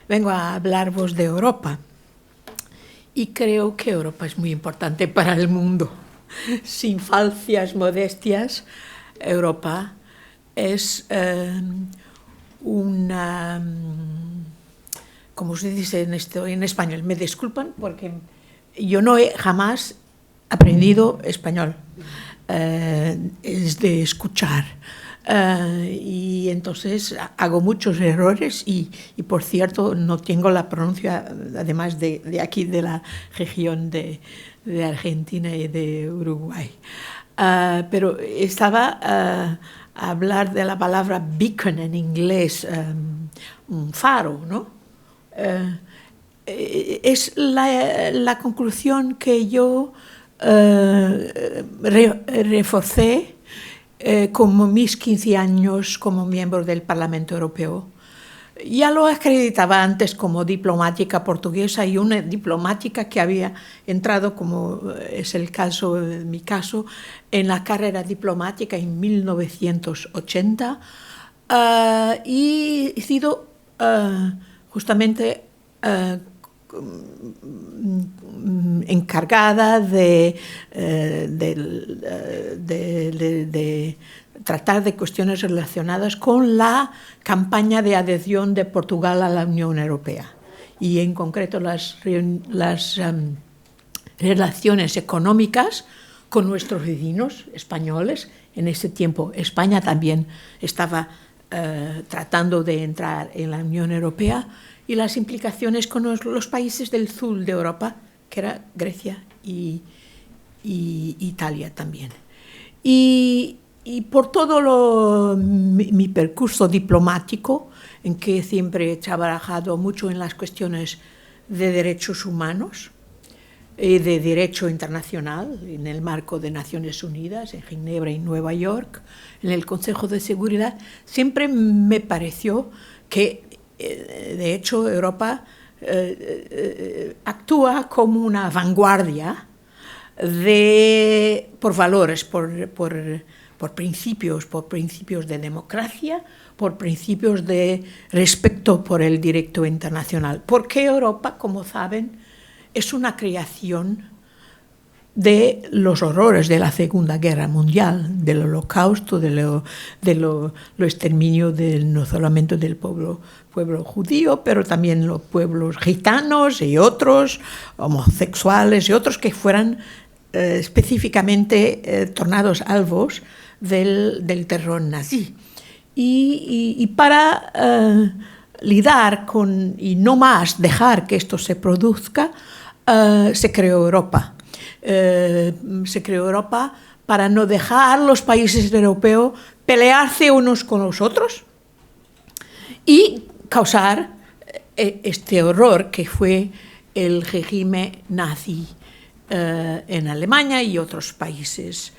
vengo a hablaros de Europa. Y creo que Europa es muy importante para el mundo. Sin falsas modestias, Europa es una... como se dice en español, me disculpan porque yo no he jamás aprendido español, es de escuchar. Y entonces hago muchos errores y por cierto no tengo la pronuncia, además de aquí de la región de Argentina y de Uruguay. Pero estaba a hablar de la palabra beacon en inglés, un faro, ¿no? Es la conclusión que yo reforcé como mis 15 años como miembro del Parlamento Europeo. Ya lo acreditaba antes como diplomática portuguesa y una diplomática que había entrado, como es el caso de mi caso, en la carrera diplomática en 1980 y he sido justamente encargada de tratar de cuestiones relacionadas con la campaña de adhesión de Portugal a la Unión Europea y en concreto las relaciones económicas con nuestros vecinos españoles. En ese tiempo España también estaba tratando de entrar en la Unión Europea y las implicaciones con los países del sur de Europa, que era Grecia y Italia también. Y por todo mi percurso diplomático, en que siempre he trabajado mucho en las cuestiones de derechos humanos y de derecho internacional, en el marco de Naciones Unidas, en Ginebra y Nueva York, en el Consejo de Seguridad, siempre me pareció que, de hecho, Europa actúa como una vanguardia por valores, por principios de democracia, por principios de respeto por el derecho internacional. Porque Europa, como saben, es una creación de los horrores de la Segunda Guerra Mundial, del Holocausto, de lo exterminio no solamente del pueblo judío, pero también los pueblos gitanos y otros, homosexuales y otros que fueran específicamente tornados albos del terror nazi. Y para lidar con, y no más dejar que esto se produzca, se creó Europa. Se creó Europa para no dejar los países europeos pelearse unos con los otros y causar este horror que fue el régimen nazi en Alemania y otros países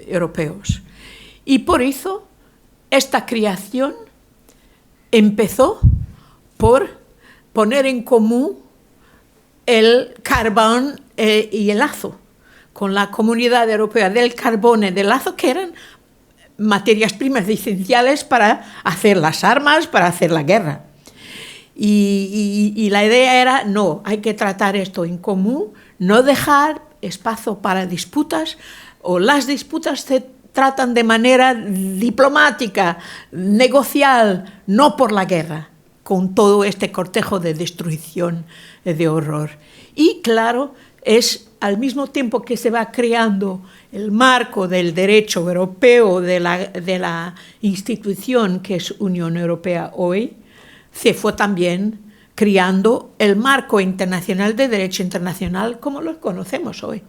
europeos. Y por eso esta creación empezó por poner en común el carbón y el azo, con la Comunidad Europea del Carbón y del Azo, que eran materias primas esenciales para hacer las armas, para hacer la guerra. Y la idea era, no, hay que tratar esto en común, no dejar espacio para disputas, o las disputas se tratan de manera diplomática, negocial, no por la guerra, con todo este cortejo de destrucción, de horror. Y claro, es al mismo tiempo que se va creando el marco del derecho europeo, de la institución que es Unión Europea hoy, se fue también creando el marco internacional de derecho internacional como lo conocemos hoy,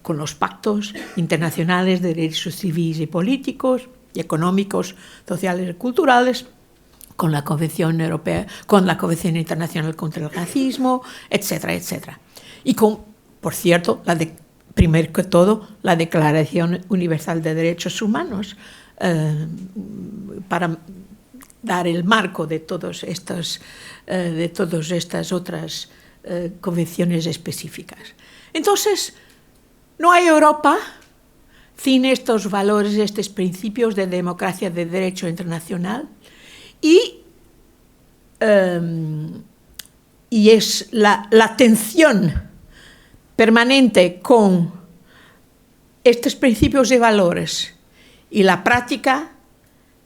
con los pactos internacionales de derechos civiles y políticos, y económicos, sociales y culturales, con la Convención Europea, con la Convención Internacional contra el Racismo, etcétera, etcétera. Y con, por cierto, primero que todo, la Declaración Universal de Derechos Humanos, para dar el marco de todas estas otras convenciones específicas. Entonces, no hay Europa sin estos valores, estos principios de democracia, de derecho internacional, y y es la tensión permanente con estos principios y valores y la práctica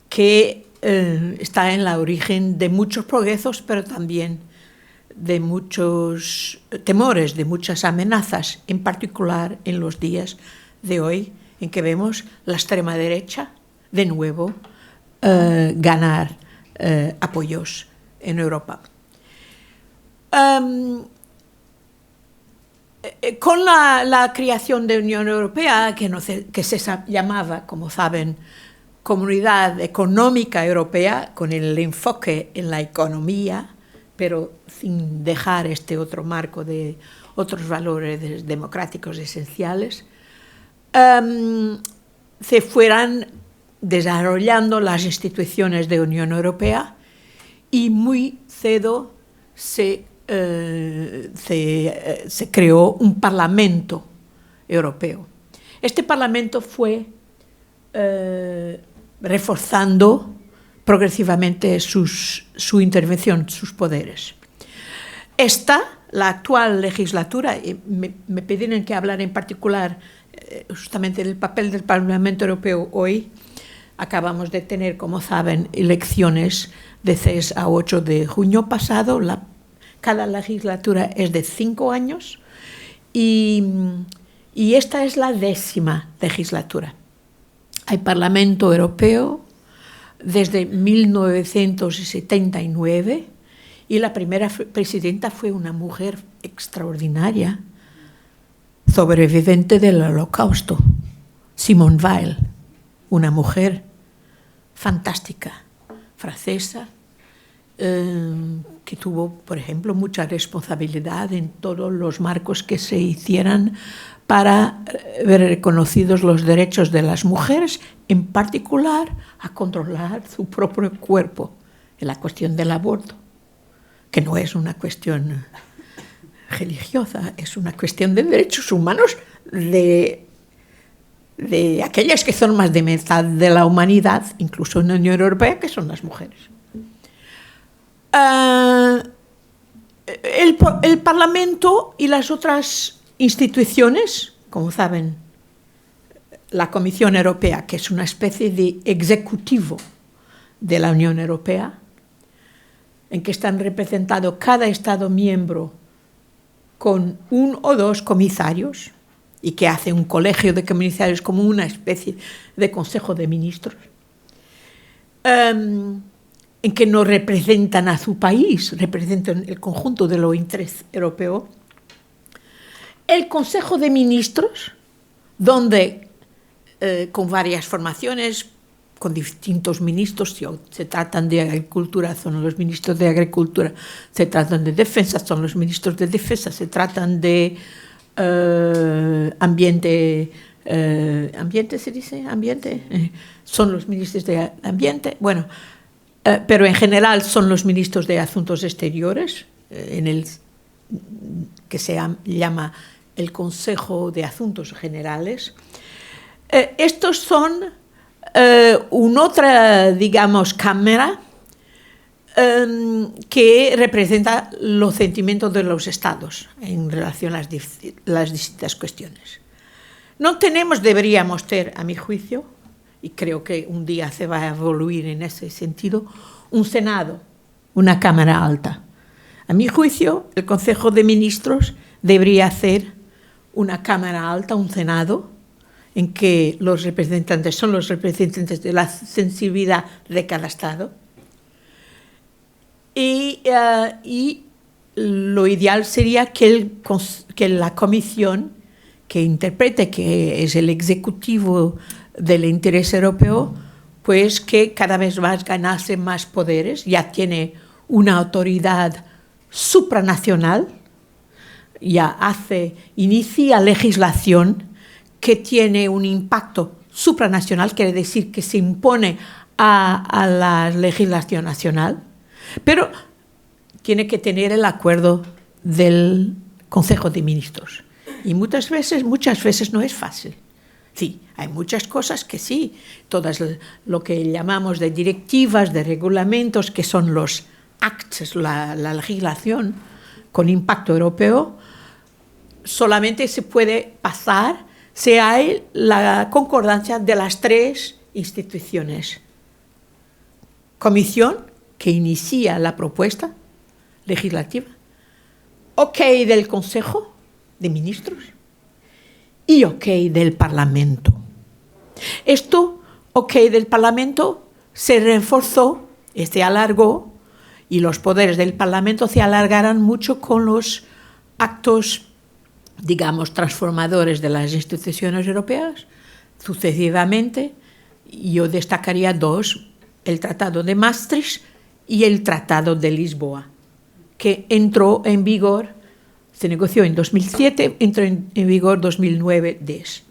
que está en la origen de muchos progresos, pero también de muchos temores, de muchas amenazas, en particular en los días de hoy, en que vemos la extrema derecha de nuevo ganar apoyos en Europa. Con la creación de la Unión Europea, que se llamaba, como saben, Comunidad Económica Europea, con el enfoque en la economía, pero sin dejar este otro marco de otros valores democráticos esenciales, se fueran desarrollando las instituciones de la Unión Europea y muy cedo se creó un Parlamento Europeo. Este Parlamento fue reforzando progresivamente su intervención, sus poderes. La actual legislatura, y me pidieron que hablara en particular justamente del papel del Parlamento Europeo hoy. Acabamos de tener, como saben, elecciones de 6 a 8 de junio pasado. Cada legislatura es de 5 años y esta es la 10ª legislatura. Hay Parlamento Europeo desde 1979 y la primera presidenta fue una mujer extraordinaria, sobreviviente del Holocausto, Simone Weil, una mujer fantástica, francesa, que tuvo, por ejemplo, mucha responsabilidad en todos los marcos que se hicieran para ver reconocidos los derechos de las mujeres, en particular a controlar su propio cuerpo, en la cuestión del aborto, que no es una cuestión religiosa, es una cuestión de derechos humanos de aquellas que son más de mitad de la humanidad, incluso en la Unión Europea, que son las mujeres. El Parlamento y las otras instituciones, como saben, la Comisión Europea, que es una especie de ejecutivo de la Unión Europea, en que están representados cada Estado miembro con 1 o 2 comisarios y que hace un colegio de comisarios como una especie de Consejo de Ministros, en que no representan a su país, representan el conjunto de los intereses europeos. El Consejo de Ministros, donde con varias formaciones, con distintos ministros, si se tratan de agricultura, son los ministros de agricultura, se tratan de defensa, son los ministros de defensa, se tratan de ambiente, ¿ambiente se dice? ¿Ambiente? Son los ministros de ambiente, bueno, pero en general son los ministros de Asuntos Exteriores, que se llama el Consejo de Asuntos Generales. Estos son una otra, digamos, cámara que representa los sentimientos de los estados en relación a las distintas cuestiones. No deberíamos tener, a mi juicio, y creo que un día se va a evoluir en ese sentido, un Senado, una Cámara Alta. A mi juicio, el Consejo de Ministros debería ser una Cámara Alta, un Senado, en que los representantes son los representantes de la sensibilidad de cada Estado. Y lo ideal sería que la Comisión, que interprete que es el ejecutivo del interés europeo, pues que cada vez más ganase más poderes, ya tiene una autoridad supranacional, ya inicia legislación que tiene un impacto supranacional, quiere decir que se impone a la legislación nacional, pero tiene que tener el acuerdo del Consejo de Ministros. Y muchas veces no es fácil. Sí, hay muchas cosas que sí, todas lo que llamamos de directivas, de reglamentos, que son los acts, la legislación con impacto europeo, solamente se puede pasar si hay la concordancia de las tres instituciones. Comisión, que inicia la propuesta legislativa, ok del Consejo de Ministros y ok del Parlamento. Esto, ok del Parlamento, se reforzó, se alargó, y los poderes del Parlamento se alargaron mucho con los actos, digamos, transformadores de las instituciones europeas, sucesivamente. Yo destacaría dos: el Tratado de Maastricht y el Tratado de Lisboa, que entró en vigor, se negoció en 2007, entró en vigor 2009-10.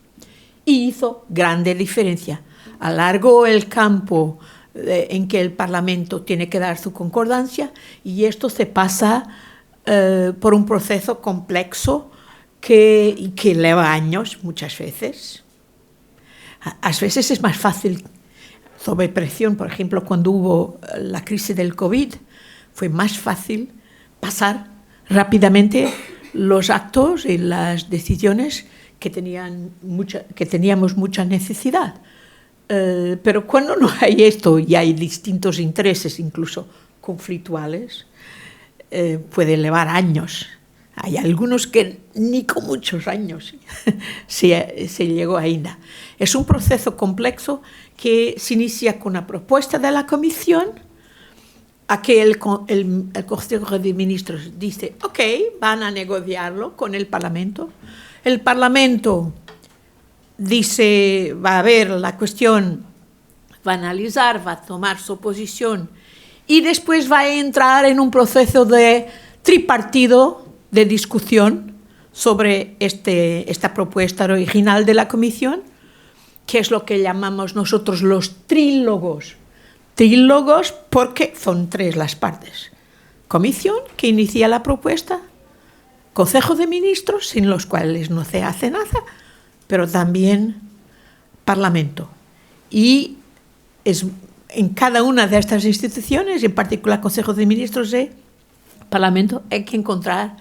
Y hizo grande diferencia. Alargó el campo en que el Parlamento tiene que dar su concordancia, y esto se pasa por un proceso complejo que lleva años muchas veces. A veces es más fácil, sob presión, por ejemplo, cuando hubo la crisis del COVID, fue más fácil pasar rápidamente los actos y las decisiones que teníamos mucha necesidad. Pero cuando no hay esto y hay distintos intereses, incluso conflictuales, puede llevar años. Hay algunos que ni con muchos años se llegó ainda. Es un proceso complejo que se inicia con una propuesta de la Comisión, a que el Consejo de Ministros dice, ok, van a negociarlo con el Parlamento. El Parlamento dice, va a ver la cuestión, va a analizar, va a tomar su posición y después va a entrar en un proceso de tripartido de discusión sobre esta propuesta original de la Comisión, que es lo que llamamos nosotros los trílogos. Trílogos porque son tres las partes. Comisión, que inicia la propuesta, Consejo de Ministros, sin los cuales no se hace nada, pero también Parlamento. Y en cada una de estas instituciones, en particular Consejo de Ministros y Parlamento, hay que encontrar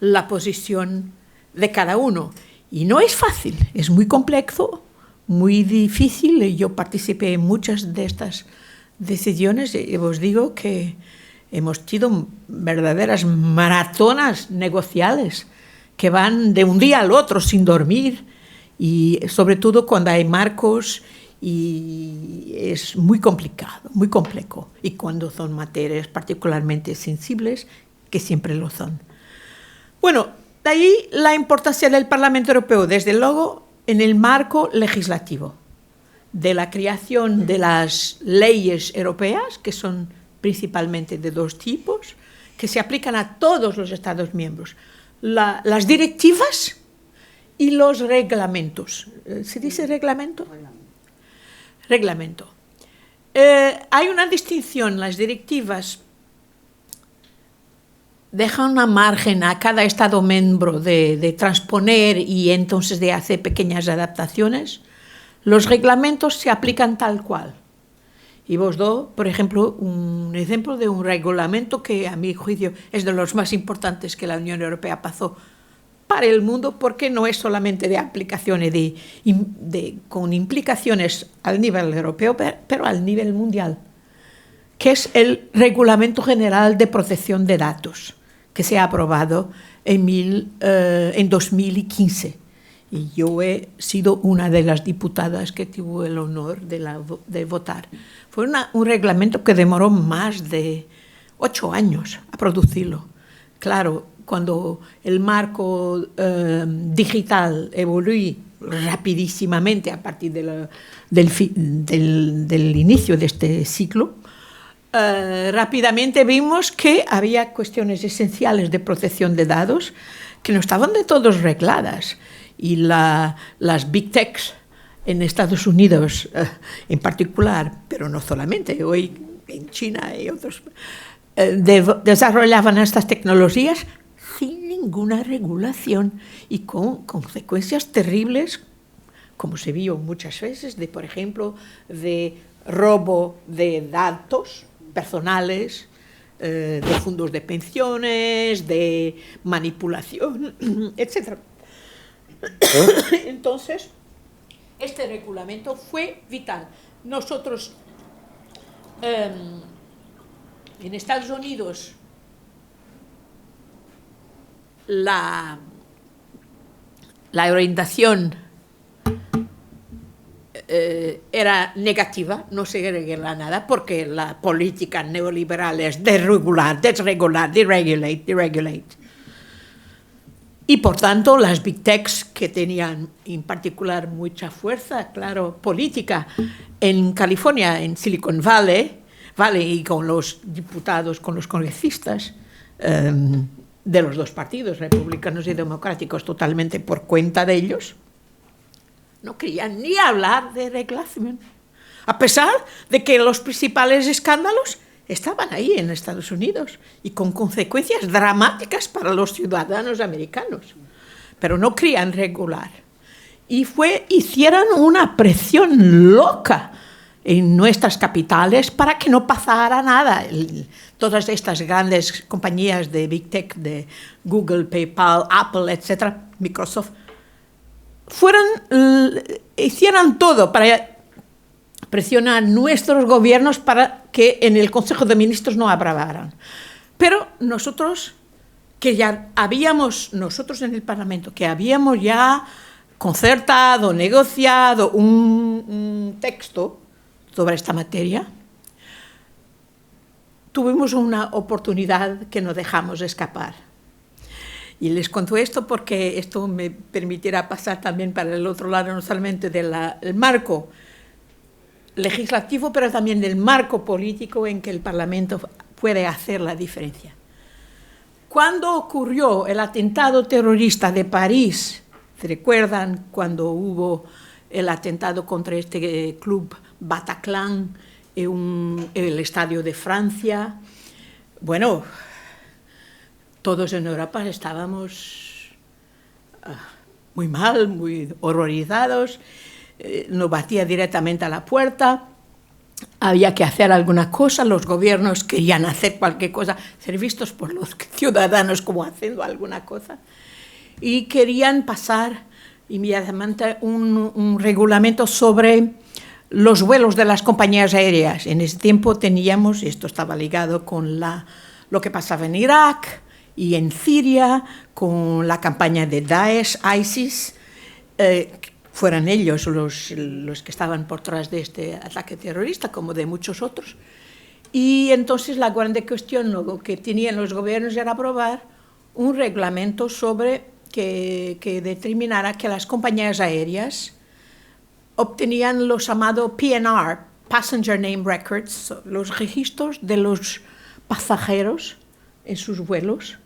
la posición de cada uno. Y no es fácil, es muy complejo, muy difícil. Yo participé en muchas de estas decisiones y os digo que hemos tenido verdaderas maratonas negociales que van de un día al otro sin dormir, y sobre todo cuando hay marcos, y es muy complicado, muy complejo, y cuando son materias particularmente sensibles, que siempre lo son. Bueno, de ahí la importancia del Parlamento Europeo, desde luego, en el marco legislativo, de la creación de las leyes europeas, que son principalmente de dos tipos, que se aplican a todos los Estados miembros: las directivas y los reglamentos. ¿Se dice reglamento? Reglamento. Hay una distinción. Las directivas dejan una margen a cada Estado miembro de transponer y entonces de hacer pequeñas adaptaciones. Los reglamentos se aplican tal cual. Y vos doy, por ejemplo, un ejemplo de un reglamento que, a mi juicio, es de los más importantes que la Unión Europea pasó para el mundo, porque no es solamente de aplicaciones con implicaciones al nivel europeo, pero al nivel mundial, que es el Reglamento General de Protección de Datos, que se ha aprobado en 2015. Y yo he sido una de las diputadas que tuvo el honor de votar. Fue un reglamento que demoró más de 8 años a producirlo. Claro, cuando el marco digital evoluó rapidísimamente a partir del inicio de este ciclo, rápidamente vimos que había cuestiones esenciales de protección de datos que no estaban de todos regladas. Y las Big Techs en Estados Unidos en particular, pero no solamente, hoy en China y otros, desarrollaban estas tecnologías sin ninguna regulación y con consecuencias terribles, como se vio muchas veces, por ejemplo, de robo de datos personales, de fondos de pensiones, de manipulación, etc. Entonces, este regulamento fue vital. Nosotros, en Estados Unidos, la orientación era negativa, no se arregla nada, porque la política neoliberal es desregular, deregulate. Y por tanto, las Big Techs, que tenían en particular mucha fuerza, claro, política, en California, en Silicon Valley, y con los diputados, con los congresistas de los dos partidos, republicanos y democráticos, totalmente por cuenta de ellos, no querían ni hablar de regulación, a pesar de que los principales escándalos estaban ahí en Estados Unidos y con consecuencias dramáticas para los ciudadanos americanos, pero no querían regular. Y hicieron una presión loca en nuestras capitales para que no pasara nada. Todas estas grandes compañías de Big Tech, de Google, PayPal, Apple, etcétera, Microsoft, hicieran todo para presionar a nuestros gobiernos para que en el Consejo de Ministros no aprobaran. Pero nosotros en el Parlamento, que habíamos ya concertado, negociado un texto sobre esta materia, tuvimos una oportunidad que no dejamos escapar. Y les cuento esto porque esto me permitirá pasar también para el otro lado, no solamente del marco legislativo, pero también del marco político en que el Parlamento puede hacer la diferencia. Cuando ocurrió el atentado terrorista de París, ¿se recuerdan cuando hubo el atentado contra este club Bataclan en el estadio de Francia? Bueno, todos en Europa estábamos muy mal, muy horrorizados, nos batía directamente a la puerta, había que hacer alguna cosa, los gobiernos querían hacer cualquier cosa, ser vistos por los ciudadanos como haciendo alguna cosa, y querían pasar inmediatamente un reglamento sobre los vuelos de las compañías aéreas. En ese tiempo teníamos, y esto estaba ligado con lo que pasaba en Irak y en Siria, con la campaña de Daesh, ISIS, fueran ellos los que estaban por detrás de este ataque terrorista, como de muchos otros. Y entonces la gran cuestión, lo que tenían los gobiernos era aprobar un reglamento que determinara que las compañías aéreas obtenían los llamados PNR, Passenger Name Records, los registros de los pasajeros en sus vuelos,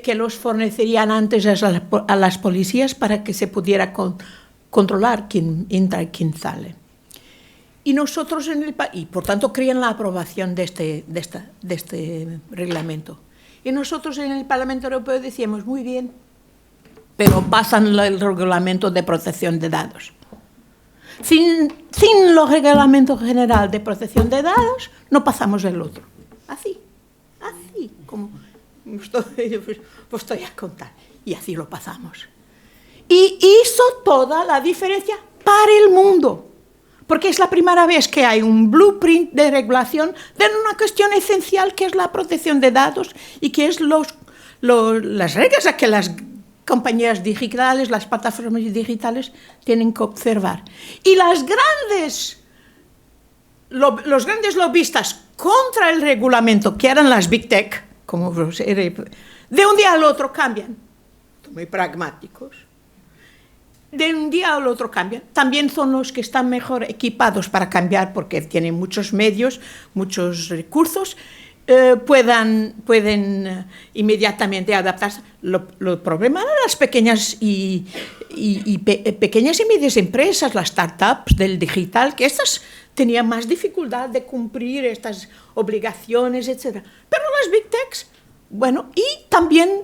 que los fornecerían antes a las policías para que se pudiera controlar quién entra y quién sale. Y nosotros y por tanto querían la aprobación de este reglamento. Y nosotros en el Parlamento Europeo decíamos, muy bien, pero pasan el reglamento de protección de datos. Sin los reglamentos general de protección de datos, no pasamos el otro. Así, como estoy a contar. Y así lo pasamos. Y hizo toda la diferencia para el mundo, porque es la primera vez que hay un blueprint de regulación de una cuestión esencial que es la protección de datos y que es las reglas a que las compañías digitales, las plataformas digitales tienen que observar. Y los grandes lobistas contra el reglamento, que eran las Big Tech, como de un día al otro cambian, muy pragmáticos. De un día al otro cambian. También son los que están mejor equipados para cambiar porque tienen muchos medios, muchos recursos, pueden inmediatamente adaptarse. Lo problema eran las pequeñas pequeñas y medias empresas, las startups del digital, que estas tenían más dificultad de cumplir estas obligaciones, etc. Pero las Big Techs, bueno, y también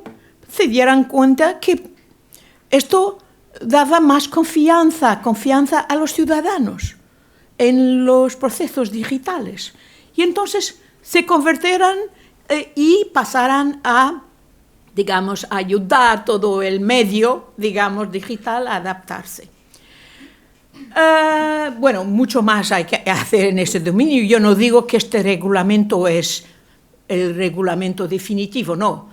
se dieron cuenta que esto daba más confianza a los ciudadanos en los procesos digitales. Y entonces se convirtieron y pasaran a, digamos, ayudar todo el medio, digamos, digital a adaptarse. Bueno, mucho más hay que hacer en ese dominio. Yo no digo que este reglamento es el reglamento definitivo, no.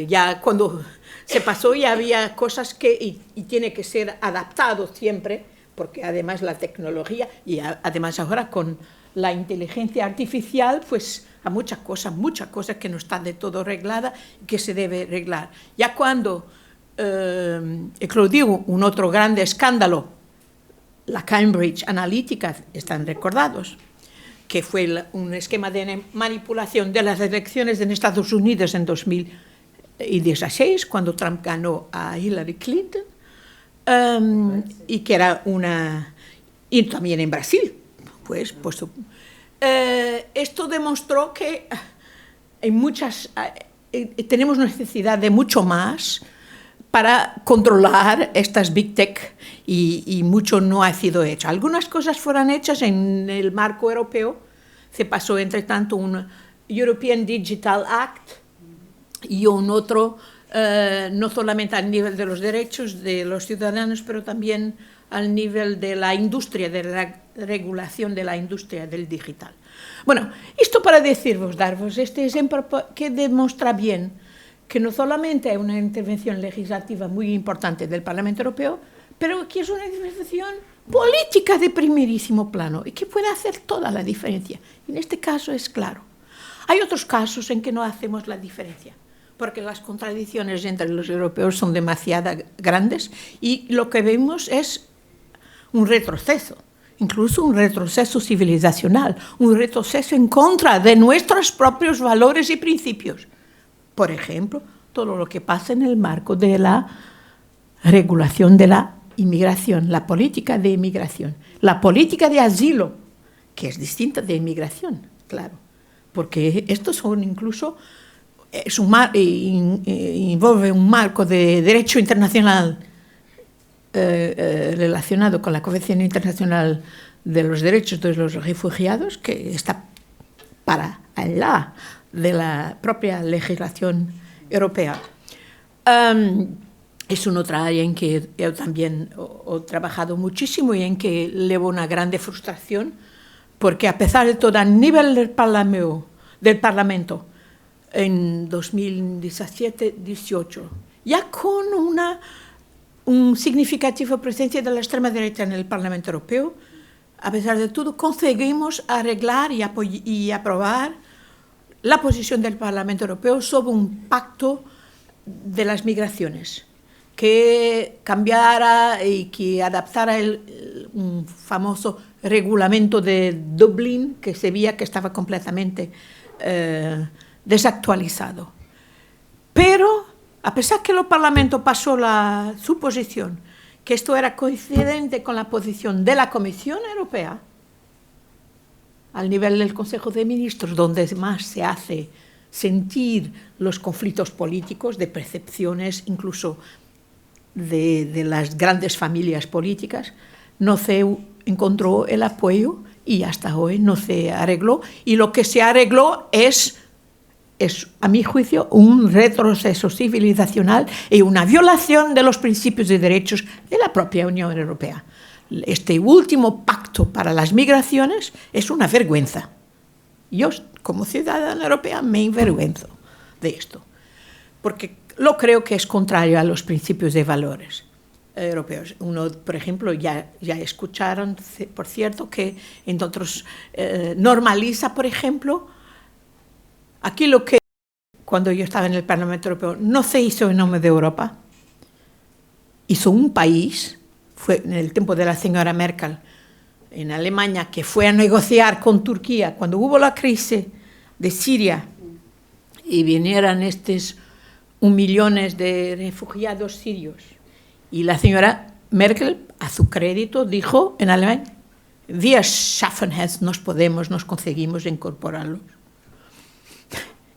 Ya cuando se pasó ya había cosas que y tiene que ser adaptado siempre, porque además la tecnología y además ahora con la inteligencia artificial, pues hay muchas cosas que no están de todo arregladas y que se debe arreglar. Ya cuando eclodió un otro grande escándalo, la Cambridge Analytica, están recordados, que fue un esquema de manipulación de las elecciones en Estados Unidos en 2016, cuando Trump ganó a Hillary Clinton, y que era una... y también en Brasil, pues esto demostró que hay tenemos necesidad de mucho más para controlar estas Big Tech y mucho no ha sido hecho. Algunas cosas fueron hechas en el marco europeo. Se pasó, entre tanto, un European Digital Act y un otro, no solamente al nivel de los derechos de los ciudadanos, pero también al nivel de la industria, de la regulación de la industria del digital. Bueno, esto para daros este ejemplo que demuestra bien que no solamente hay una intervención legislativa muy importante del Parlamento Europeo, pero que es una intervención política de primerísimo plano y que puede hacer toda la diferencia. En este caso es claro. Hay otros casos en que no hacemos la diferencia, porque las contradicciones entre los europeos son demasiado grandes y lo que vemos es un retroceso, incluso un retroceso civilizacional, un retroceso en contra de nuestros propios valores y principios. Por ejemplo, todo lo que pasa en el marco de la regulación de la inmigración, la política de inmigración, la política de asilo, que es distinta de inmigración, claro, porque estos son incluso, envolve un marco de derecho internacional relacionado con la Convención Internacional de los Derechos de los Refugiados, que está para allá de la propia legislación europea. Es una otra área en que yo también he trabajado muchísimo y en que llevo una grande frustración, porque a pesar de todo, a nivel del Parlamento en 2017-18, ya con una significativa presencia de la extrema derecha en el Parlamento Europeo, a pesar de todo, conseguimos arreglar y aprobar la posición del Parlamento Europeo sobre un pacto de las migraciones que cambiara y que adaptara un famoso reglamento de Dublín que se veía que estaba completamente desactualizado. Pero, a pesar que el Parlamento pasó su posición, que esto era coincidente con la posición de la Comisión Europea, al nivel del Consejo de Ministros, donde más se hace sentir los conflictos políticos, de percepciones, incluso de las grandes familias políticas, no se encontró el apoyo y hasta hoy no se arregló. Y lo que se arregló es, a mi juicio, un retroceso civilizacional y una violación de los principios y derechos de la propia Unión Europea. Este último pacto para las migraciones es una vergüenza. Yo, como ciudadana europea, me envergüenzo de esto, porque lo creo que es contrario a los principios y valores europeos. Uno, por ejemplo, ya escucharon, por cierto, que en otros normaliza, por ejemplo, aquí lo que cuando yo estaba en el Parlamento Europeo no se hizo en nombre de Europa, hizo un país. Fue en el tiempo de la señora Merkel en Alemania, que fue a negociar con Turquía cuando hubo la crisis de Siria y vinieran estos 1 millón de refugiados sirios. Y la señora Merkel, a su crédito, dijo en alemán: wir schaffen es, nos conseguimos incorporarlos.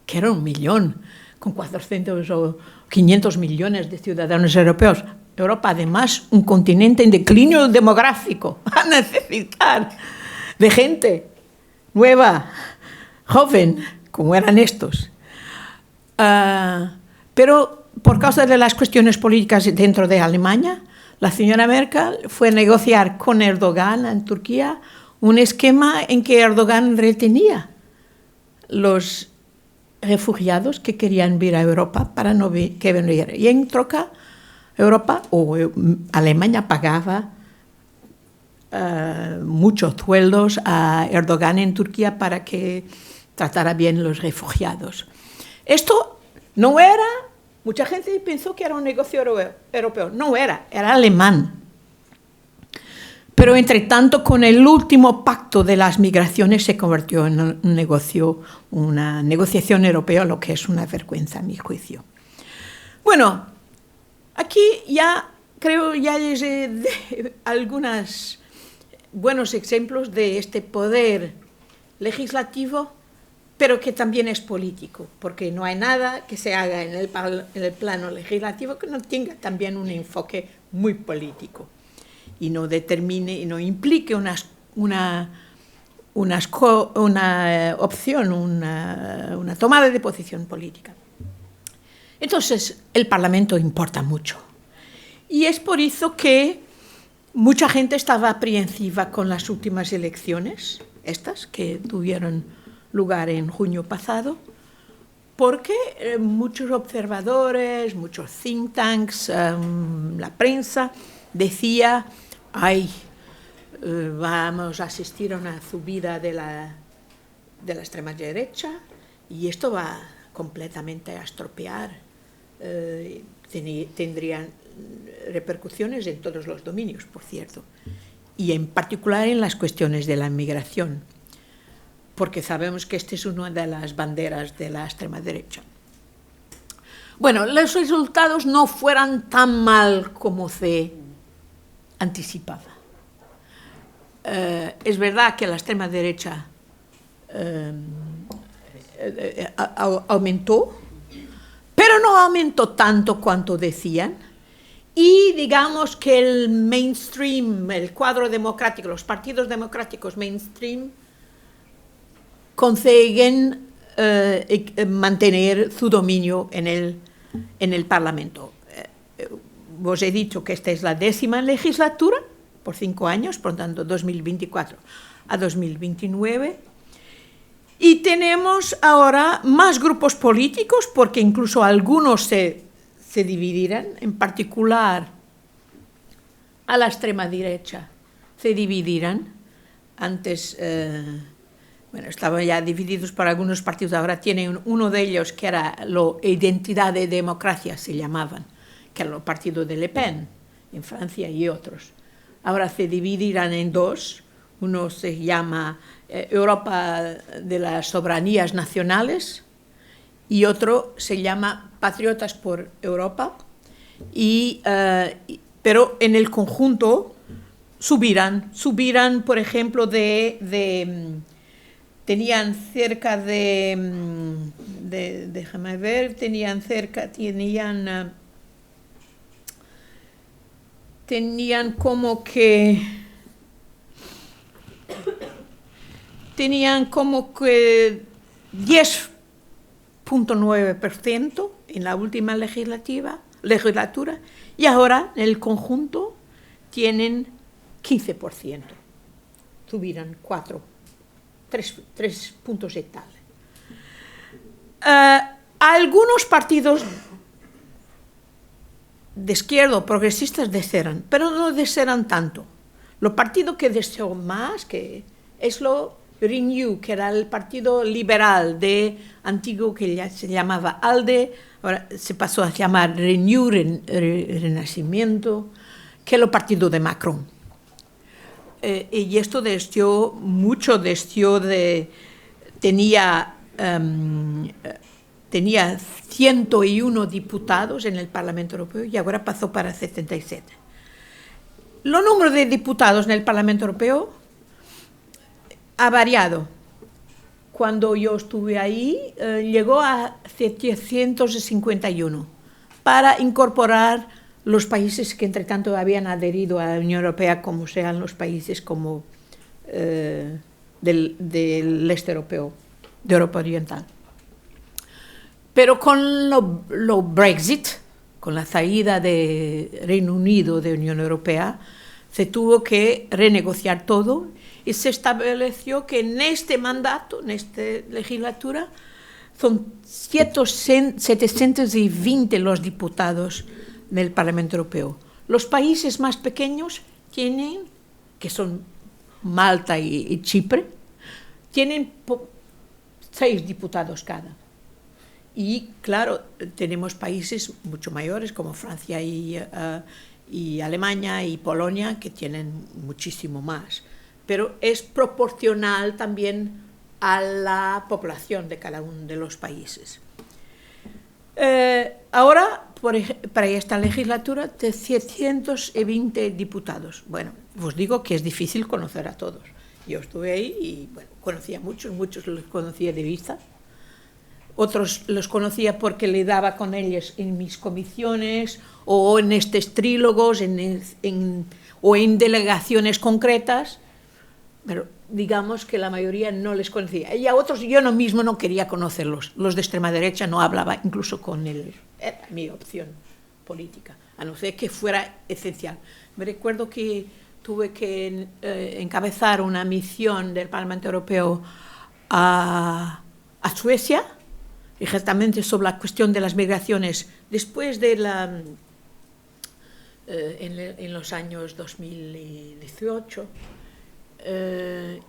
Que era 1 millón, con 400 o 500 millones de ciudadanos europeos. Europa, además, un continente en declinio demográfico, a necesitar de gente nueva, joven, como eran estos. Pero por causa de las cuestiones políticas dentro de Alemania, la señora Merkel fue a negociar con Erdogan en Turquía un esquema en que Erdogan retenía los refugiados que querían vir a Europa para no que vinieran. Y en troca, Europa o Alemania pagaba muchos sueldos a Erdogan en Turquía para que tratara bien los refugiados. Esto no era, mucha gente pensó que era un negocio europeo, no era alemán. Pero entre tanto, con el último pacto de las migraciones se convirtió en un negocio, una negociación europea, lo que es una vergüenza a mi juicio. Bueno, aquí ya creo ya les he algunos buenos ejemplos de este poder legislativo, pero que también es político, porque no hay nada que se haga en el plano legislativo que no tenga también un enfoque muy político y no determine y no implique una opción, una tomada de posición política. Entonces, el Parlamento importa mucho. Y es por eso que mucha gente estaba aprehensiva con las últimas elecciones, estas que tuvieron lugar en junio pasado, porque muchos observadores, muchos think tanks, la prensa decía, vamos a asistir a una subida de la extrema derecha y esto va completamente a estropear, tendrían repercusiones en todos los dominios, por cierto, y en particular en las cuestiones de la migración, porque sabemos que esta es una de las banderas de la extrema derecha. Bueno, los resultados no fueron tan mal como se anticipaba. Es verdad que la extrema derecha aumentó, pero no aumentó tanto cuanto decían, y digamos que el mainstream, el cuadro democrático, los partidos democráticos mainstream consiguen mantener su dominio en el Parlamento. Os he dicho que esta es la 10ª legislatura, por 5 años, por tanto 2024 a 2029, y tenemos ahora más grupos políticos, porque incluso algunos se dividirán, en particular a la extrema derecha se dividirán. Antes, estaban ya divididos por algunos partidos, ahora tienen uno de ellos que era Identidad de Democracia, se llamaban, que era el partido de Le Pen en Francia y otros. Ahora se dividirán en dos, uno se llama Europa de las Soberanías Nacionales y otro se llama Patriotas por Europa, pero en el conjunto subirán, por ejemplo, tenían cerca déjame ver, tenían como que 10,9% en la última legislatura, y ahora en el conjunto tienen 15%, subirán 3 puntos y tal. Algunos partidos de izquierda, progresistas, desean, pero no desean tanto. Los partidos que desean más, que es lo Renew, que era el partido liberal antiguo que ya se llamaba ALDE, ahora se pasó a llamar Renew, Renacimiento, que es el partido de Macron. Y esto tenía 101 diputados en el Parlamento Europeo y ahora pasó para 77. El número de diputados en el Parlamento Europeo ha variado. Cuando yo estuve ahí, llegó a 751 para incorporar los países que entre tanto habían adherido a la Unión Europea, como sean los países como del este europeo, de Europa Oriental. Pero con lo Brexit, con la salida de Reino Unido de Unión Europea, se tuvo que renegociar todo y se estableció que en este mandato, en esta legislatura, son 720 los diputados del Parlamento Europeo. Los países más pequeños tienen, que son Malta y Chipre, tienen 6 diputados cada. Y claro, tenemos países mucho mayores como Francia y Alemania y Polonia que tienen muchísimo más. Pero es proporcional también a la población de cada uno de los países. Ahora, para esta legislatura, de 720 diputados. Bueno, os digo que es difícil conocer a todos. Yo estuve ahí y bueno, conocía a muchos los conocía de vista. Otros los conocía porque le daba con ellos en mis comisiones o en estos trílogos o en delegaciones concretas, pero digamos que la mayoría no les conocía. Y a otros yo mismo no quería conocerlos. Los de extrema derecha no hablaba incluso con él. Era mi opción política, a no ser que fuera esencial. Me recuerdo que tuve que encabezar una misión del Parlamento Europeo a Suecia, exactamente sobre la cuestión de las migraciones después de en los años 2018,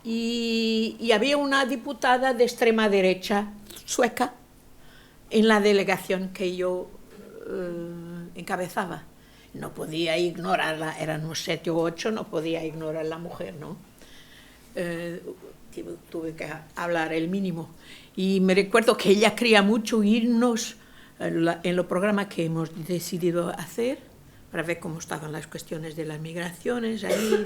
y había una diputada de extrema derecha sueca en la delegación que yo encabezaba. No podía ignorarla, eran unos 7 u 8, no podía ignorar a la mujer, ¿no? Tuve que hablar el mínimo. Y me recuerdo que ella quería mucho irnos en los programas que hemos decidido hacer para ver cómo estaban las cuestiones de las migraciones, ahí,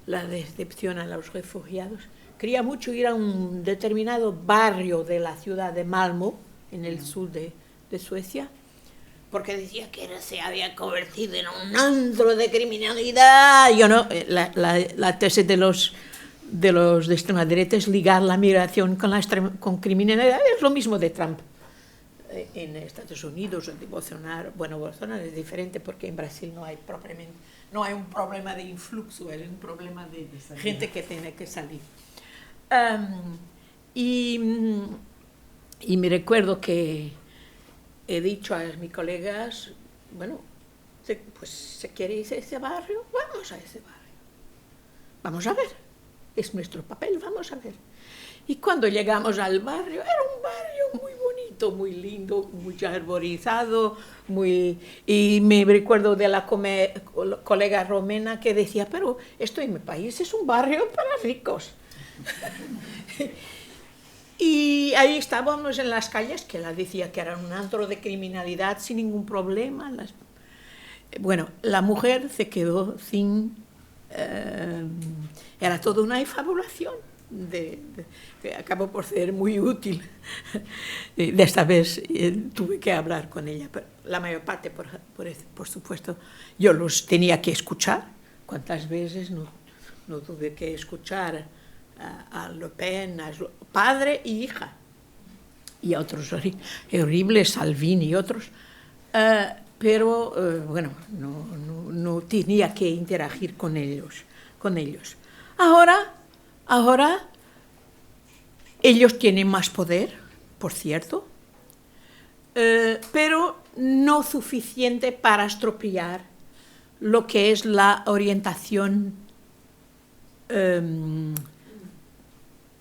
la decepción a los refugiados. Quería mucho ir a un determinado barrio de la ciudad de Malmö, en el sur de Suecia, porque decía que se había convertido en un antro de criminalidad. Yo no, la tesis de los de extrema derecha es ligar la migración con criminalidad. Es lo mismo de Trump en Estados Unidos. Bolsonaro es diferente porque en Brasil no hay un problema de influxo, es un problema de gente que tiene que salir. Y me recuerdo que he dicho a mis colegas, bueno, pues ¿se quiere ir a ese barrio? Vamos a ese barrio. Vamos a ver. Es nuestro papel, vamos a ver. Y cuando llegamos al barrio, era un barrio muy bonito, muy lindo, muy arborizado, y me recuerdo de la colega romena que decía, pero esto en mi país es un barrio para ricos. Y ahí estábamos en las calles, que la decía que era un antro de criminalidad sin ningún problema. Bueno, la mujer se quedó sin... era toda una fabulación que acabó por ser muy útil. De esta vez tuve que hablar con ella, pero la mayor parte, por supuesto, yo los tenía que escuchar. ¿Cuántas veces no tuve que escuchar a Le Pen, a padre y hija, y a otros horribles, Salvini y otros? Pero bueno, no tenía que interagir con ellos. Ahora ellos tienen más poder, por cierto, pero no suficiente para estropear lo que es la orientación,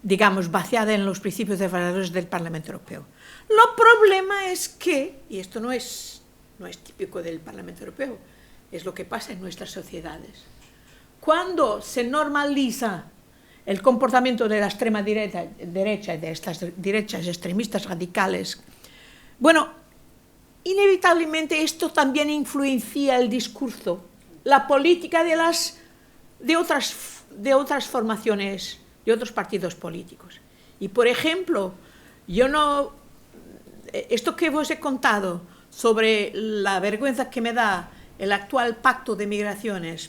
digamos, basada en los principios y valores del Parlamento Europeo. Lo problema es que, y esto no es típico del Parlamento Europeo, es lo que pasa en nuestras sociedades. Cuando se normaliza el comportamiento de la extrema derecha y de estas derechas extremistas radicales, bueno, inevitablemente esto también influencia el discurso, la política de otras formaciones, de otros partidos políticos. Y, por ejemplo, esto que os he contado sobre la vergüenza que me da el actual pacto de migraciones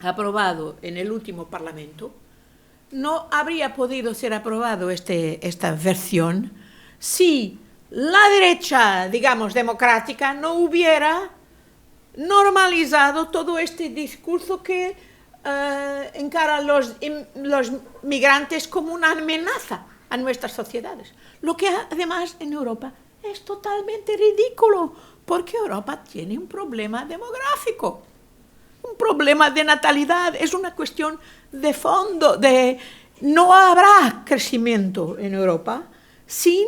aprobado en el último Parlamento, no habría podido ser aprobado esta versión si la derecha, digamos, democrática, no hubiera normalizado todo este discurso que encara a los migrantes como una amenaza a nuestras sociedades. Lo que además en Europa es totalmente ridículo, porque Europa tiene un problema demográfico, un problema de natalidad, es una cuestión de fondo, no habrá crecimiento en Europa sin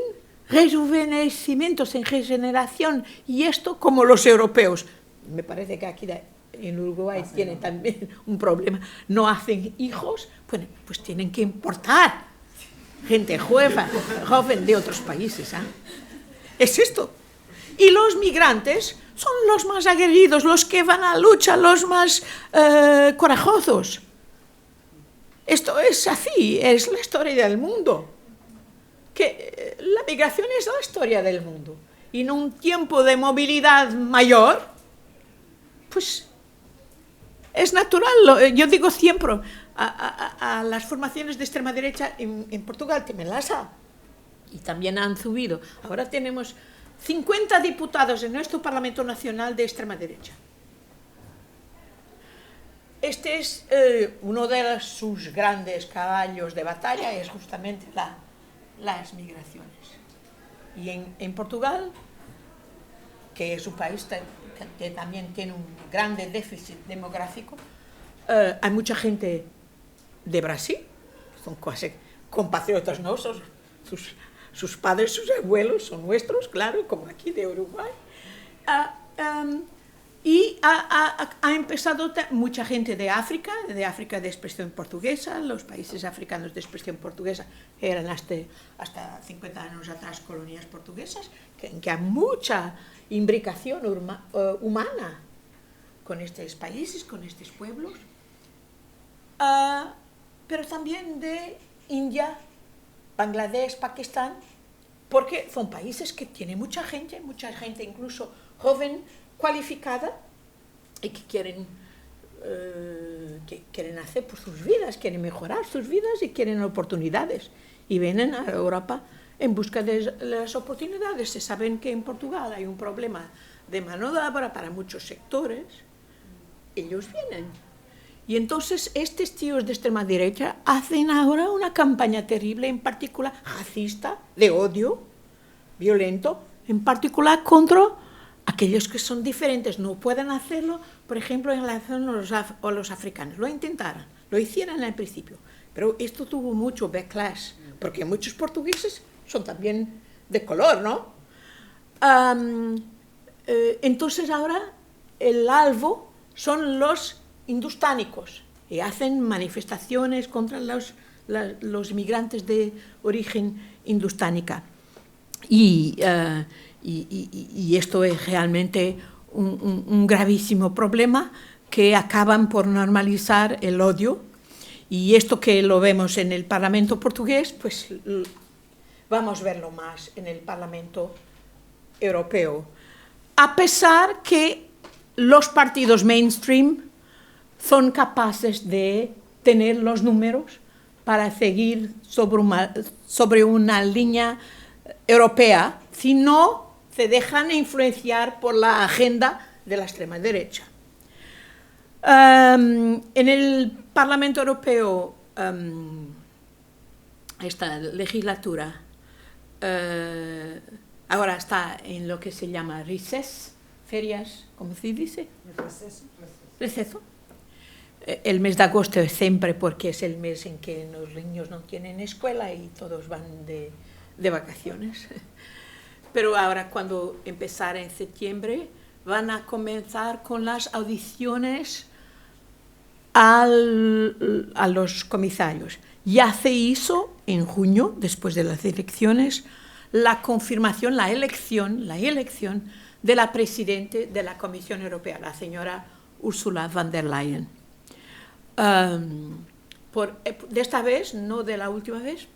rejuvenecimiento, sin regeneración, y esto como los europeos. Me parece que aquí en Uruguay tienen también un problema, no hacen hijos, bueno, pues tienen que importar gente joven de otros países. Es esto. Y los migrantes son los más aguerridos, los que van a lucha, los más corajosos. Esto es así, es la historia del mundo. Que la migración es la historia del mundo. Y en un tiempo de movilidad mayor, pues es natural. Yo digo siempre a las formaciones de extrema derecha en Portugal, que me las ha, y también han subido. Ahora tenemos 50 diputados en nuestro Parlamento Nacional de extrema derecha. Este es uno de sus grandes caballos de batalla, es justamente las migraciones. Y en Portugal, que es un país que también tiene un grande déficit demográfico, hay mucha gente de Brasil, son casi compatriotas nuestros, sus padres, sus abuelos son nuestros, claro, como aquí de Uruguay. Y ha empezado mucha gente de África de expresión portuguesa. Los países africanos de expresión portuguesa eran hasta 50 años atrás colonias portuguesas, en que hay mucha imbricación humana con estos países, con estos pueblos, pero también de India, Bangladesh, Pakistán, porque son países que tienen mucha gente incluso joven, cualificada, y que quieren hacer por sus vidas, quieren mejorar sus vidas y quieren oportunidades. Y vienen a Europa en busca de las oportunidades. Se saben que en Portugal hay un problema de mano de obra para muchos sectores. Ellos vienen. Y entonces estos tíos de extrema derecha hacen ahora una campaña terrible, en particular racista, de odio, violento, en particular contra aquellos que son diferentes. No pueden hacerlo, por ejemplo, en relación a los africanos. Lo intentaron, lo hicieron al principio, pero esto tuvo mucho backlash, porque muchos portugueses son también de color, ¿no? Entonces ahora el alvo son los hindustánicos y hacen manifestaciones contra los inmigrantes de origen hindustánica. Y esto es realmente un gravísimo problema, que acaban por normalizar el odio. Y esto que lo vemos en el Parlamento portugués, pues vamos a verlo más en el Parlamento europeo. A pesar que los partidos mainstream son capaces de tener los números para seguir sobre una línea europea, si no se dejan influenciar por la agenda de la extrema derecha. En el Parlamento Europeo, esta legislatura ahora está en lo que se llama recess, ferias, ¿cómo se dice? Receso. El mes de agosto es siempre porque es el mes en que los niños no tienen escuela y todos van de vacaciones. Pero ahora, cuando empezar en septiembre, van a comenzar con las audiciones a los comisarios. Ya se hizo en junio, después de las elecciones, la confirmación, la elección de la presidenta de la Comisión Europea, la señora Ursula von der Leyen. De esta vez, no de la última vez,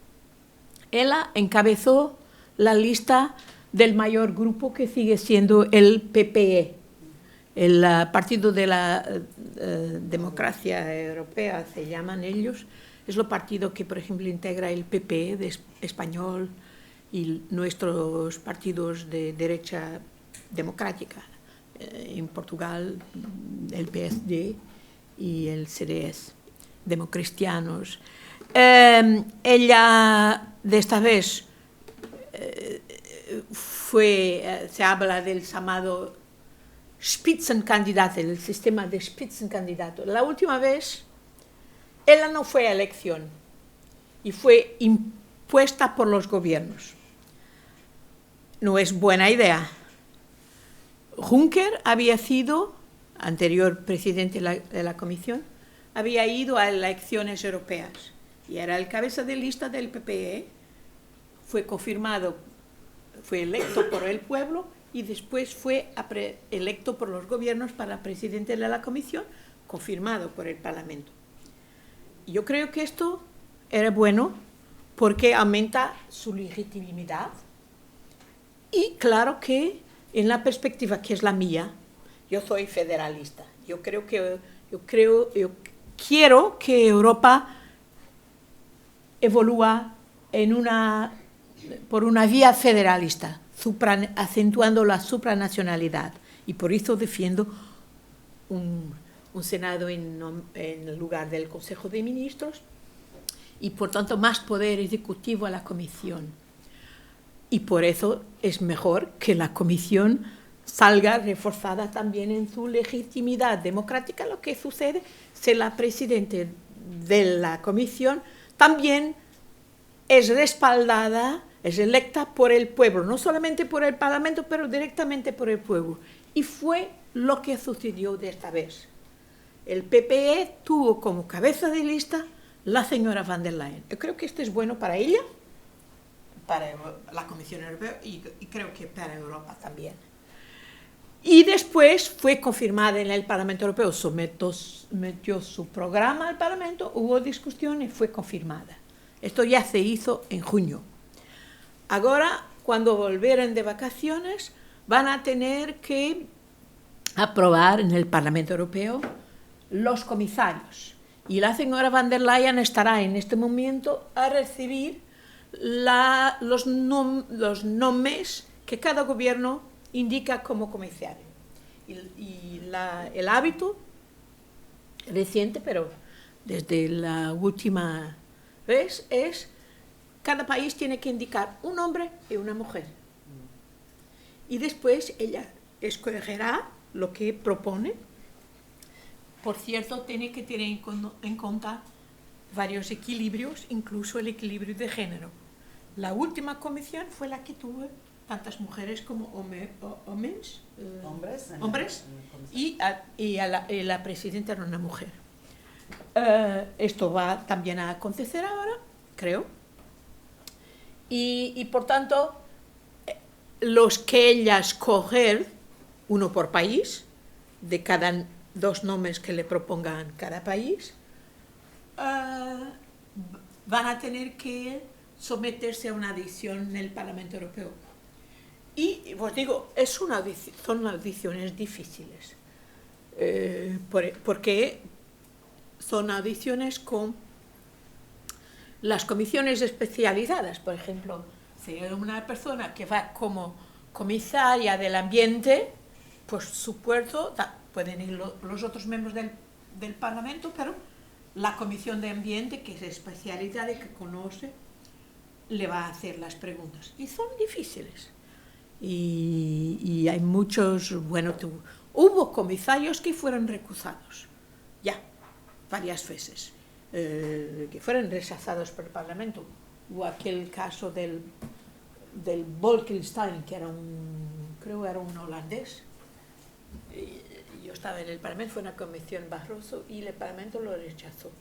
ella encabezó la lista del mayor grupo, que sigue siendo el PPE, el Partido de la Democracia Europea, se llaman ellos. Es el partido que, por ejemplo, integra el PPE de español, y nuestros partidos de derecha democrática, en Portugal el PSD y el CDS, democristianos. Ella, de esta vez, se habla del llamado Spitzenkandidat, el sistema de Spitzenkandidato. La última vez, ella no fue a elección y fue impuesta por los gobiernos. No es buena idea. Juncker había sido, anterior presidente de la Comisión, había ido a elecciones europeas y era el cabeza de lista del PPE, fue confirmado, fue electo por el pueblo y después fue electo por los gobiernos para presidente de la Comisión, confirmado por el Parlamento. Yo creo que esto era bueno porque aumenta su legitimidad y claro que en la perspectiva que es la mía, yo soy federalista. Yo quiero que Europa evolúa por una vía federalista, acentuando la supranacionalidad. Y por eso defiendo un Senado en lugar del Consejo de Ministros y, por tanto, más poder ejecutivo a la Comisión. Y por eso es mejor que la Comisión salga reforzada también en su legitimidad democrática. Lo que sucede si la presidenta de la Comisión también es respaldada, es electa por el pueblo, no solamente por el Parlamento, pero directamente por el pueblo. Y fue lo que sucedió de esta vez. El PPE tuvo como cabeza de lista la señora van der Leyen. Yo creo que esto es bueno para ella, para la Comisión Europea y creo que para Europa también. Y después fue confirmada en el Parlamento Europeo, sometió su programa al Parlamento, hubo discusión y fue confirmada. Esto ya se hizo en junio. Ahora, cuando volvieran de vacaciones, van a tener que aprobar en el Parlamento Europeo los comisarios. Y la señora van der Leyen estará en este momento a recibir los nombres que cada gobierno indica como comisario. El hábito reciente, pero desde la última vez, es cada país tiene que indicar un hombre y una mujer. Y después ella escogerá lo que propone. Por cierto, tiene que tener en cuenta varios equilibrios, incluso el equilibrio de género. La última comisión fue la que tuvo tantas mujeres como hombres, y la presidenta era una mujer. Esto va también a acontecer ahora, creo. Y por tanto, los que ella escoger, uno por país, de cada 2 nombres que le propongan cada país, van a tener que someterse a una audición en el Parlamento Europeo. Y os digo, son audiciones difíciles, porque son audiciones con las comisiones especializadas. Por ejemplo, si hay una persona que va como comisaria del ambiente, por supuesto, pueden ir los otros miembros del Parlamento, pero la Comisión de Ambiente, que es especialidad y que conoce, le va a hacer las preguntas. Y son difíciles. Y hay muchos, hubo comisarios que fueron recusados, ya, varias veces, que fueron rechazados por el Parlamento. Hubo aquel caso del Bolkestein, que creo era un holandés. Yo estaba en el Parlamento, fue una comisión Barroso y el Parlamento lo rechazó.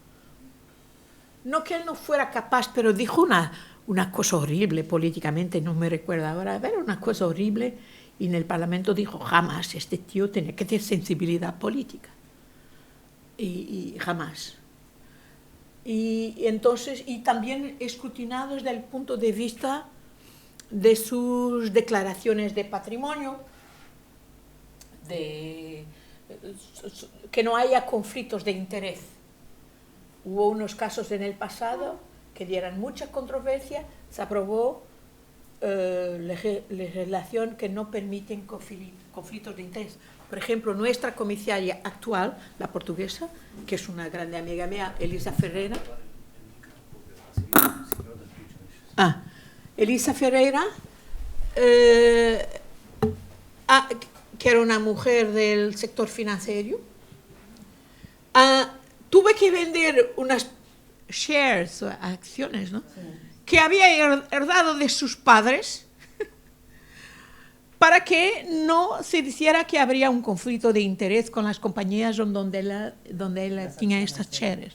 No que él no fuera capaz, pero dijo una cosa horrible políticamente, no me recuerdo ahora, pero una cosa horrible, y en el Parlamento dijo, jamás, este tío tiene que tener sensibilidad política. Y jamás. Y entonces, y también escrutinado desde el punto de vista de sus declaraciones de patrimonio, que no haya conflictos de interés. Hubo unos casos en el pasado que dieran mucha controversia, se aprobó legislación que no permiten conflictos de interés. Por ejemplo, nuestra comisaria actual, la portuguesa, que es una grande amiga mía, Elisa Ferreira. Elisa Ferreira, que era una mujer del sector financiero, tuve que vender unas shares, acciones, ¿no? Sí. Que había heredado de sus padres para que no se dijera que habría un conflicto de interés con las compañías donde él tenía estas shares.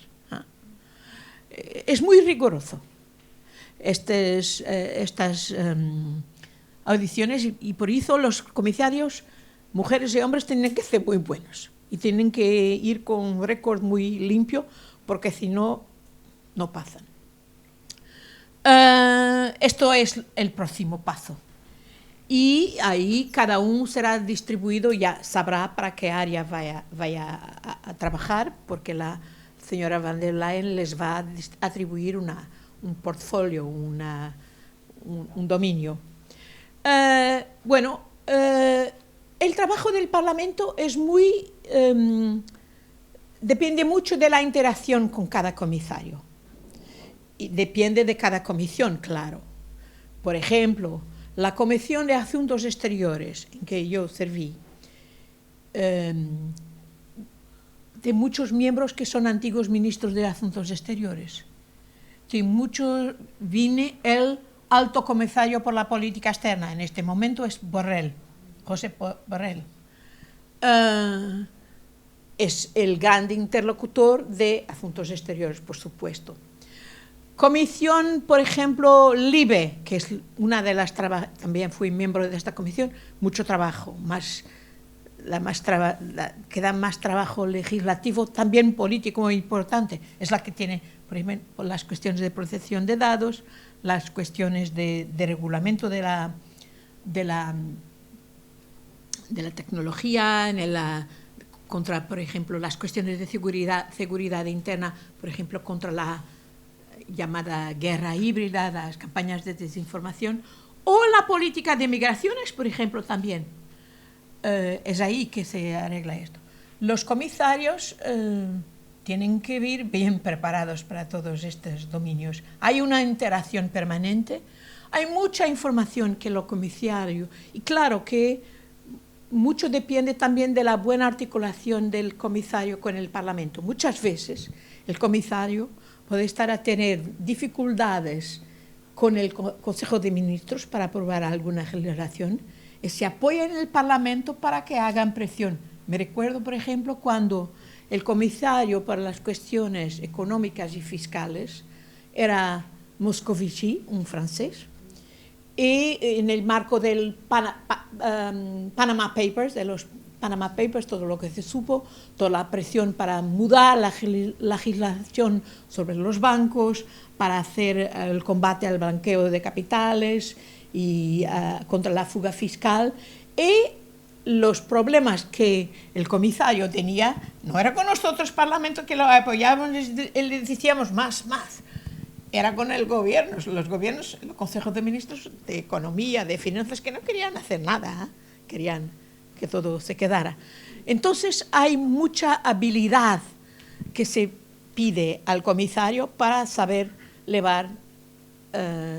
Es muy riguroso estas audiciones y por eso los comisarios, mujeres y hombres, tienen que ser muy buenos y tienen que ir con un récord muy limpio porque si no, no pasan. Esto es el próximo paso. Y ahí cada uno será distribuido, ya sabrá para qué área vaya a trabajar, porque la señora van der Leyen les va a atribuir un portfolio, un dominio. El trabajo del Parlamento es muy... depende mucho de la interacción con cada comisario. Y depende de cada comisión, claro. Por ejemplo, la Comisión de Asuntos Exteriores, en que yo serví, de muchos miembros que son antiguos ministros de Asuntos Exteriores. Viene el alto comisario por la política externa, en este momento es Borrell, José Borrell. Es el gran interlocutor de Asuntos Exteriores, por supuesto. Comisión, por ejemplo, LIBE, que es una de las también fui miembro de esta comisión, mucho trabajo, que da más trabajo legislativo, también político muy importante. Es la que tiene, por ejemplo, las cuestiones de protección de datos, las cuestiones de regulamento de la tecnología, contra, por ejemplo, las cuestiones de seguridad interna, por ejemplo, contra la llamada guerra híbrida, las campañas de desinformación, o la política de migraciones, por ejemplo, también. Es ahí que se arregla esto. Los comisarios tienen que ir bien preparados para todos estos dominios. Hay una interacción permanente, hay mucha información que los comisarios, y claro que mucho depende también de la buena articulación del comisario con el Parlamento. Muchas veces el comisario puede estar a tener dificultades con el Consejo de Ministros para aprobar alguna legislación y se apoya en el Parlamento para que hagan presión. Me recuerdo, por ejemplo, cuando el comisario para las cuestiones económicas y fiscales era Moscovici, un francés, y en el marco del Panama Papers, de los Panama Papers, todo lo que se supo, toda la presión para mudar la legislación sobre los bancos, para hacer el combate al blanqueo de capitales y contra la fuga fiscal, y los problemas que el comisario tenía, no era con nosotros, Parlamento, que lo apoyábamos, le decíamos más, era con el gobierno, los gobiernos, el Consejo de Ministros de Economía, de Finanzas, que no querían hacer nada, querían que todo se quedara. Entonces hay mucha habilidad que se pide al comisario para saber llevar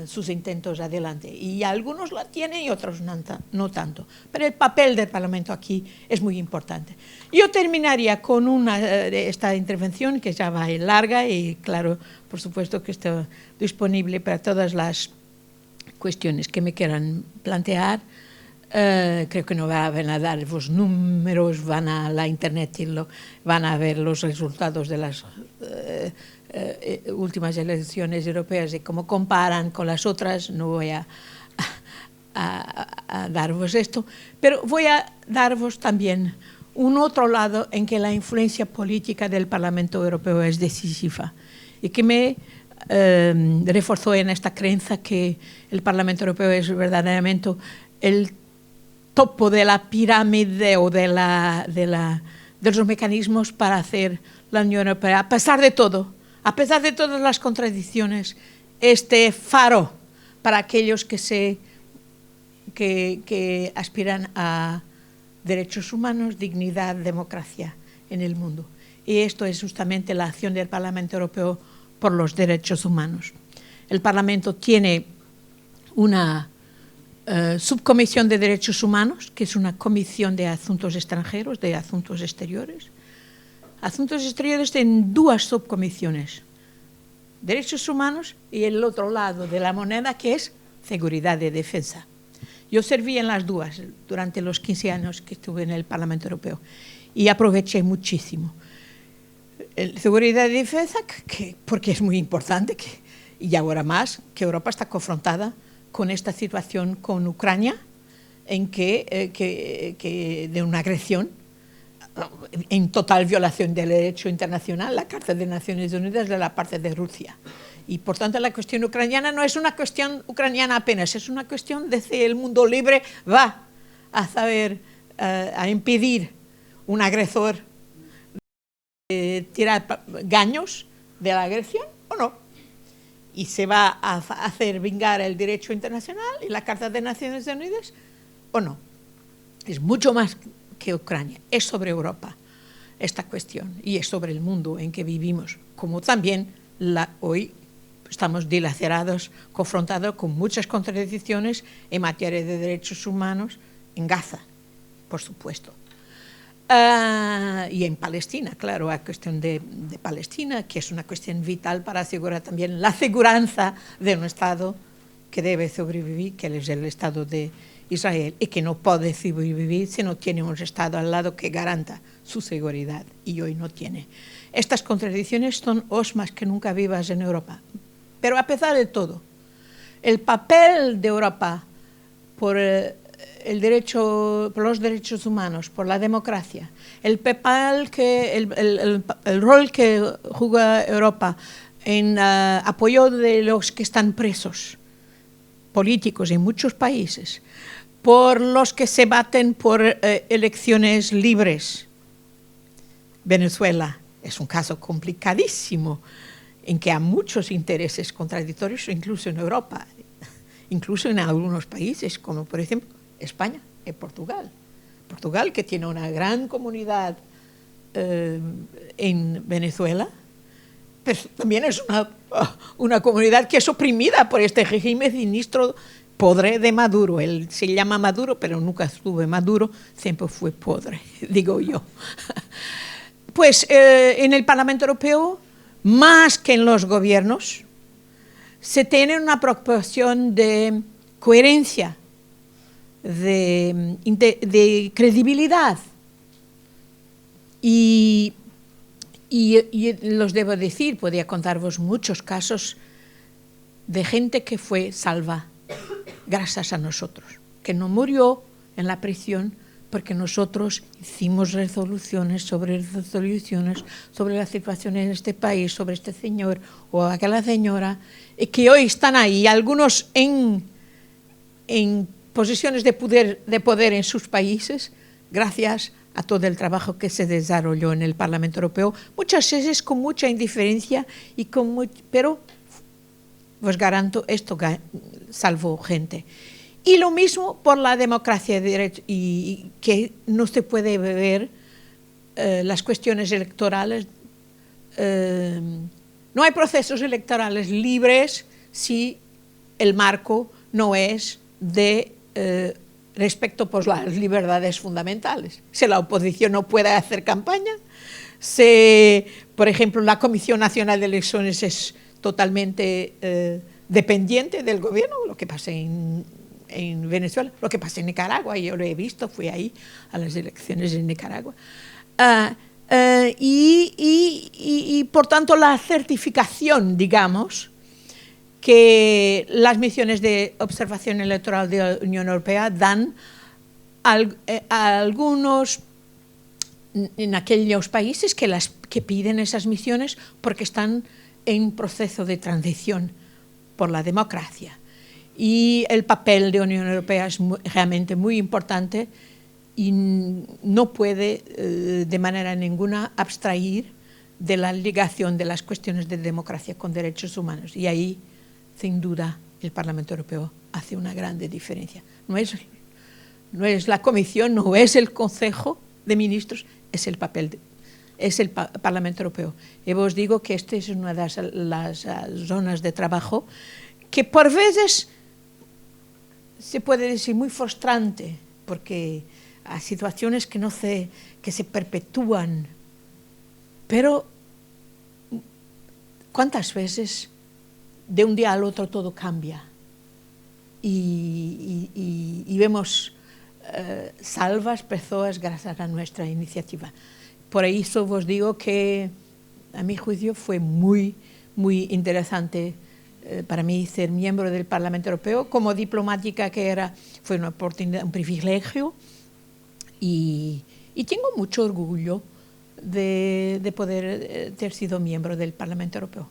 sus intentos adelante. Y algunos la tienen y otros no tanto. Pero el papel del Parlamento aquí es muy importante. Yo terminaría con esta intervención, que ya va larga y, claro, por supuesto que estoy disponible para todas las cuestiones que me quieran plantear. Creo que no van a dar los números, van a la internet y van a ver los resultados de las últimas elecciones europeas y cómo comparan con las otras. No voy a daros esto, pero voy a daros también un otro lado en que la influencia política del Parlamento Europeo es decisiva y que me reforzó en esta creencia que el Parlamento Europeo es verdaderamente el topo de la pirámide o de los mecanismos para hacer la Unión Europea, a pesar de todo, a pesar de todas las contradicciones, este faro para aquellos que se que aspiran a derechos humanos, dignidad, democracia en el mundo. Y esto es justamente la acción del Parlamento Europeo por los derechos humanos. El Parlamento tiene una subcomisión de derechos humanos, que es una comisión de asuntos extranjeros, de asuntos exteriores. Asuntos exteriores en dos subcomisiones, derechos humanos y el otro lado de la moneda, que es seguridad y defensa. Yo serví en las dos durante los 15 años que estuve en el Parlamento Europeo y aproveché muchísimo. Seguridad y defensa, porque es muy importante, y ahora más, que Europa está confrontada con esta situación con Ucrania, en que de una agresión en total violación del derecho internacional, la Carta de Naciones Unidas, de la parte de Rusia. Y por tanto la cuestión ucraniana no es una cuestión ucraniana apenas, es una cuestión de si el mundo libre va a saber a impedir un agresor tirar gaños de la agresión o no. Y se va a hacer vingar el derecho internacional y la Carta de Naciones Unidas o no. Es mucho más que Ucrania, es sobre Europa esta cuestión y es sobre el mundo en que vivimos, como también hoy estamos dilacerados, confrontados con muchas contradicciones en materia de derechos humanos en Gaza, por supuesto. Y en Palestina, claro, la cuestión de Palestina, que es una cuestión vital para asegurar también la seguridad de un Estado que debe sobrevivir, que es el Estado de Israel, y que no puede sobrevivir si no tiene un Estado al lado que garanta su seguridad, y hoy no tiene. Estas contradicciones son hoy más que nunca vivas en Europa. Pero a pesar de todo, el papel de Europa por por los derechos humanos, por la democracia, el rol que juega Europa en apoyo de los que están presos políticos en muchos países, por los que se baten por elecciones libres. Venezuela es un caso complicadísimo, en que hay muchos intereses contradictorios, incluso en Europa, incluso en algunos países, como por ejemplo España y Portugal. Portugal, que tiene una gran comunidad en Venezuela, pero también es una comunidad que es oprimida por este régimen siniestro, podre de Maduro. Él se llama Maduro, pero nunca estuvo Maduro, siempre fue podre, digo yo. Pues en el Parlamento Europeo, más que en los gobiernos, se tiene una preocupación de coherencia, de credibilidad. Y los debo decir, podría contaros muchos casos de gente que fue salva gracias a nosotros, que no murió en la prisión porque nosotros hicimos resoluciones sobre la situación en este país, sobre este señor o aquella señora, y que hoy están ahí, algunos en posiciones de poder en sus países, gracias a todo el trabajo que se desarrolló en el Parlamento Europeo, muchas veces con mucha indiferencia, pero os garanto, esto salvó gente. Y lo mismo por la democracia de derecho, y que no se puede ver las cuestiones electorales. No hay procesos electorales libres si el marco no es de respecto por las libertades fundamentales. Si la oposición no puede hacer campaña, si, por ejemplo, la Comisión Nacional de Elecciones es totalmente dependiente del gobierno, lo que pasa en Venezuela, lo que pasa en Nicaragua, yo lo he visto, fui ahí a las elecciones en Nicaragua. Y por tanto la certificación, digamos, que las misiones de observación electoral de la Unión Europea dan a algunos, en aquellos países que piden esas misiones porque están en proceso de transición por la democracia. Y el papel de la Unión Europea es realmente muy importante y no puede de manera ninguna abstraer de la ligación de las cuestiones de democracia con derechos humanos. Y ahí, sin duda, el Parlamento Europeo hace una grande diferencia. No es la Comisión, no es el Consejo de Ministros, es el papel es el Parlamento Europeo. Y os digo que esta es una de las zonas de trabajo que por veces se puede decir muy frustrante, porque hay situaciones que se perpetúan, pero ¿cuántas veces de un día al otro todo cambia? Y vemos salvas personas gracias a nuestra iniciativa. Por eso os digo que, a mi juicio, fue muy, muy interesante para mí ser miembro del Parlamento Europeo. Como diplomática que era, fue una oportunidad, un privilegio, y tengo mucho orgullo de poder haber sido miembro del Parlamento Europeo.